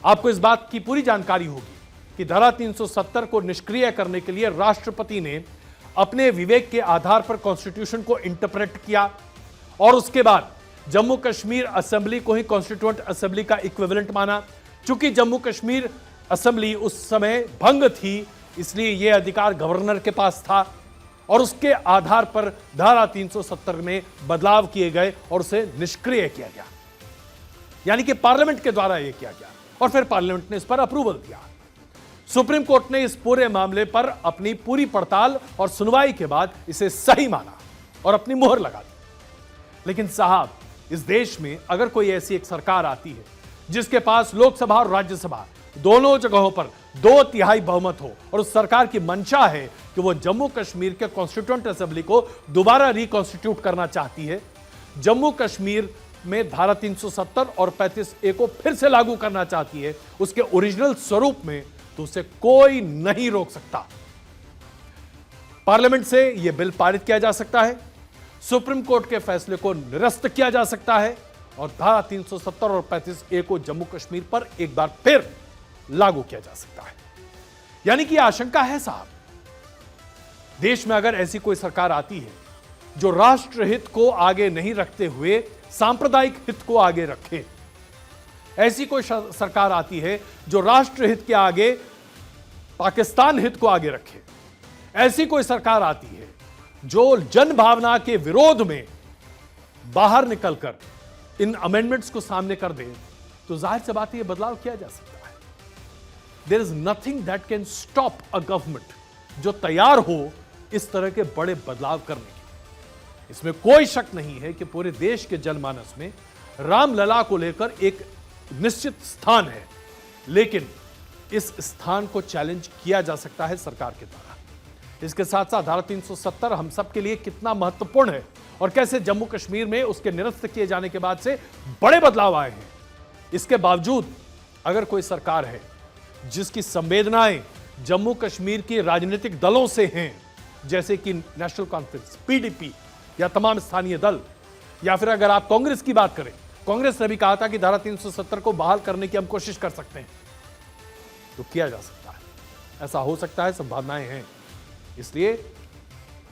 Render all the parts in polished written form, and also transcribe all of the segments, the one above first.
आपको इस बात की पूरी जानकारी होगी कि धारा 370 को निष्क्रिय करने के लिए राष्ट्रपति ने अपने विवेक के आधार पर कॉन्स्टिट्यूशन को इंटरप्रेट किया और उसके बाद जम्मू कश्मीर असेंबली को ही कॉन्स्टिट्यूएंट असेंबली का इक्विवेलेंट माना। चूंकि जम्मू कश्मीर असेंबली उस समय भंग थी, इसलिए यह अधिकार गवर्नर के पास था और उसके आधार पर धारा 370 में बदलाव किए गए और उसे निष्क्रिय किया गया, यानी कि पार्लियामेंट के द्वारा यह किया गया और फिर पार्लियामेंट ने इस पर अप्रूवल दिया। सुप्रीम कोर्ट ने इस पूरे मामले पर अपनी पूरी पड़ताल और सुनवाई के बाद इसे सही माना और अपनी मोहर लगा दी। लेकिन साहब, इस देश में अगर कोई ऐसी एक सरकार आती है जिसके पास लोकसभा और राज्यसभा दोनों जगहों पर 2/3 बहुमत हो और उस सरकार की मंशा है कि वो जम्मू कश्मीर के कॉन्स्टिट्यूएंट असेंबली को दोबारा रिकॉन्स्टिट्यूट करना चाहती है, जम्मू कश्मीर में धारा 370 और 35A को फिर से लागू करना चाहती है उसके ओरिजिनल स्वरूप में, तो उसे कोई नहीं रोक सकता। पार्लियामेंट से यह बिल पारित किया जा सकता है, सुप्रीम कोर्ट के फैसले को निरस्त किया जा सकता है और धारा 370 और 35A को जम्मू कश्मीर पर एक बार फिर लागू किया जा सकता है। यानी कि आशंका है साहब, देश में अगर ऐसी कोई सरकार आती है जो राष्ट्रहित को आगे नहीं रखते हुए सांप्रदायिक हित को आगे रखे, ऐसी कोई सरकार आती है जो राष्ट्रहित के आगे पाकिस्तान हित को आगे रखे, ऐसी कोई सरकार आती है जो जन भावना के विरोध में बाहर निकलकर इन अमेंडमेंट्स को सामने कर दे, तो जाहिर सी बात है यह बदलाव किया जा सकता है। There is nothing that can stop a government जो तैयार हो इस तरह के बड़े बदलाव करने की। इसमें कोई शक नहीं है कि पूरे देश के जनमानस में रामलला को लेकर एक निश्चित स्थान है, लेकिन इस स्थान को चैलेंज किया जा सकता है सरकार के द्वारा। इसके साथ साथ धारा 370 हम सब के लिए कितना महत्वपूर्ण है और कैसे जम्मू कश्मीर में उसके निरस्त किए जाने के बाद से बड़े बदलाव आए हैं। इसके बावजूद अगर कोई सरकार है जिसकी संवेदनाएं जम्मू कश्मीर के राजनीतिक दलों से हैं, जैसे कि नेशनल कॉन्फ्रेंस, PDP या तमाम स्थानीय दल, या फिर अगर आप कांग्रेस की बात करें, कांग्रेस ने भी कहा था कि धारा 370 को बहाल करने की हम कोशिश कर सकते हैं, तो किया जा सकता है, ऐसा हो सकता है, संभावनाएं हैं। इसलिए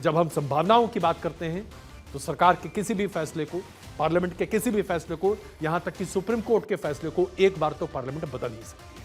जब हम संभावनाओं की बात करते हैं तो सरकार के किसी भी फैसले को, पार्लियामेंट के किसी भी फैसले को, यहां तक कि सुप्रीम कोर्ट के फैसले को एक बार तो पार्लियामेंट बदल ही सकती है।